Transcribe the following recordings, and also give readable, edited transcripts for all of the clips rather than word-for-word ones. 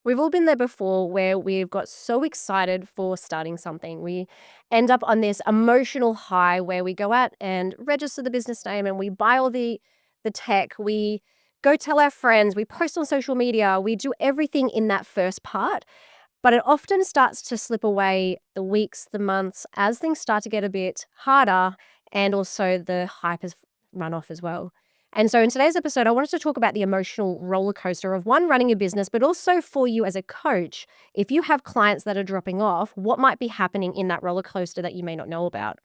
We've all been there before where we've got so excited for starting something. We end up on this emotional high where we go out and register the business name and we buy all the tech. We go tell our friends, we post on social media, we do everything in that first part. But it often starts to slip away the weeks, the months as things start to get a bit harder and also the hype has run off as well. And so in today's episode, I wanted to talk about the emotional roller coaster of one, running a business, but also for you as a coach, if you have clients that are dropping off, what might be happening in that roller coaster that you may not know about.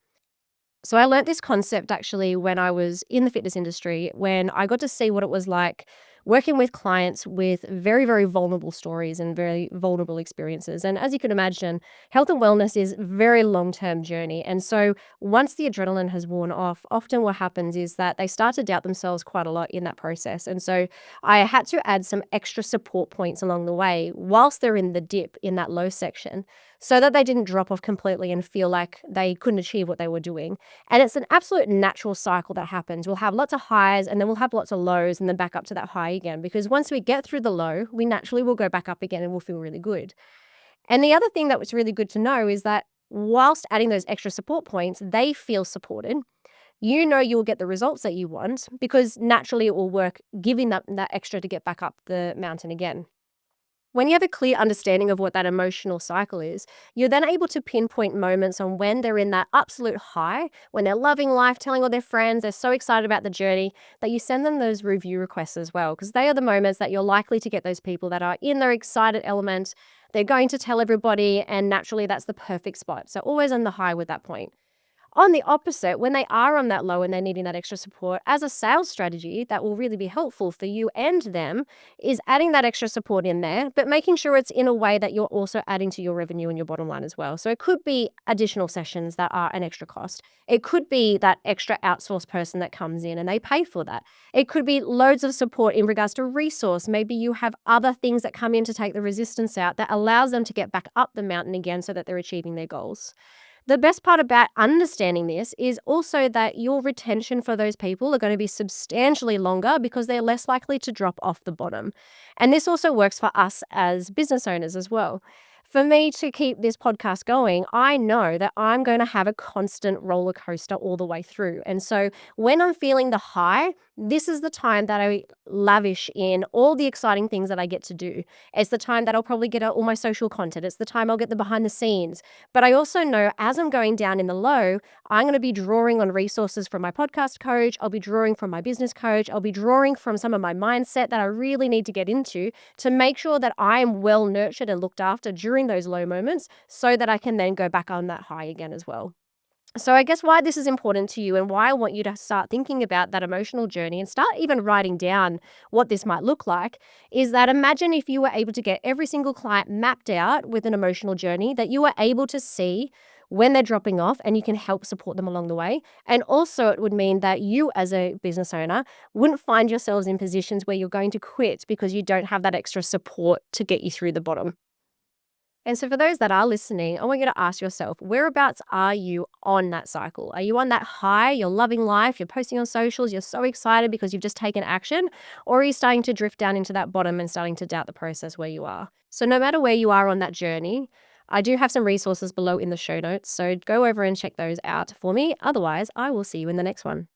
So I learnt this concept actually when I was in the fitness industry, when I got to see what it was like working with clients with very, very vulnerable stories and very vulnerable experiences. And as you can imagine, health and wellness is a very long-term journey. And so once the adrenaline has worn off, often what happens is that they start to doubt themselves quite a lot in that process. And so I had to add some extra support points along the way whilst they're in the dip in that low section so that they didn't drop off completely and feel like they couldn't achieve what they were doing. And it's an absolute natural cycle that happens. We'll have lots of highs and then we'll have lots of lows and then back up to that high again. Because once we get through the low, we naturally will go back up again and we'll feel really good. And the other thing that was really good to know is that whilst adding those extra support points, they feel supported. You know you'll get the results that you want because naturally it will work giving that extra to get back up the mountain again. When you have a clear understanding of what that emotional cycle is, you're then able to pinpoint moments on when they're in that absolute high, when they're loving life, telling all their friends, they're so excited about the journey, that you send them those review requests as well, because they are the moments that you're likely to get those people that are in their excited element. They're going to tell everybody, and naturally, that's the perfect spot. So, always on the high with that point. On the opposite, when they are on that low and they're needing that extra support, as a sales strategy that will really be helpful for you and them is adding that extra support in there, but making sure it's in a way that you're also adding to your revenue and your bottom line as well. So it could be additional sessions that are an extra cost. It could be that extra outsourced person that comes in and they pay for that. It could be loads of support in regards to resource. Maybe you have other things that come in to take the resistance out that allows them to get back up the mountain again so that they're achieving their goals. The best part about understanding this is also that your retention for those people are going to be substantially longer because they're less likely to drop off the bottom. And this also works for us as business owners as well. For me to keep this podcast going, I know that I'm going to have a constant roller coaster all the way through. And so when I'm feeling the high, this is the time that I lavish in all the exciting things that I get to do. It's the time that I'll probably get out all my social content. It's the time I'll get the behind the scenes. But I also know as I'm going down in the low, I'm going to be drawing on resources from my podcast coach. I'll be drawing from my business coach. I'll be drawing from some of my mindset that I really need to get into to make sure that I am well nurtured and looked after during those low moments so that I can then go back on that high again as well. So, I guess why this is important to you and why I want you to start thinking about that emotional journey and start even writing down what this might look like is that imagine if you were able to get every single client mapped out with an emotional journey that you were able to see when they're dropping off and you can help support them along the way. And also, it would mean that you, as a business owner, wouldn't find yourselves in positions where you're going to quit because you don't have that extra support to get you through the bottom. And so, for those that are listening, I want you to ask yourself, whereabouts are you on that cycle? Are you on that high? You're loving life, you're posting on socials, you're so excited because you've just taken action? Or are you starting to drift down into that bottom and starting to doubt the process where you are? So, no matter where you are on that journey, I do have some resources below in the show notes. So, go over and check those out for me. Otherwise, I will see you in the next one.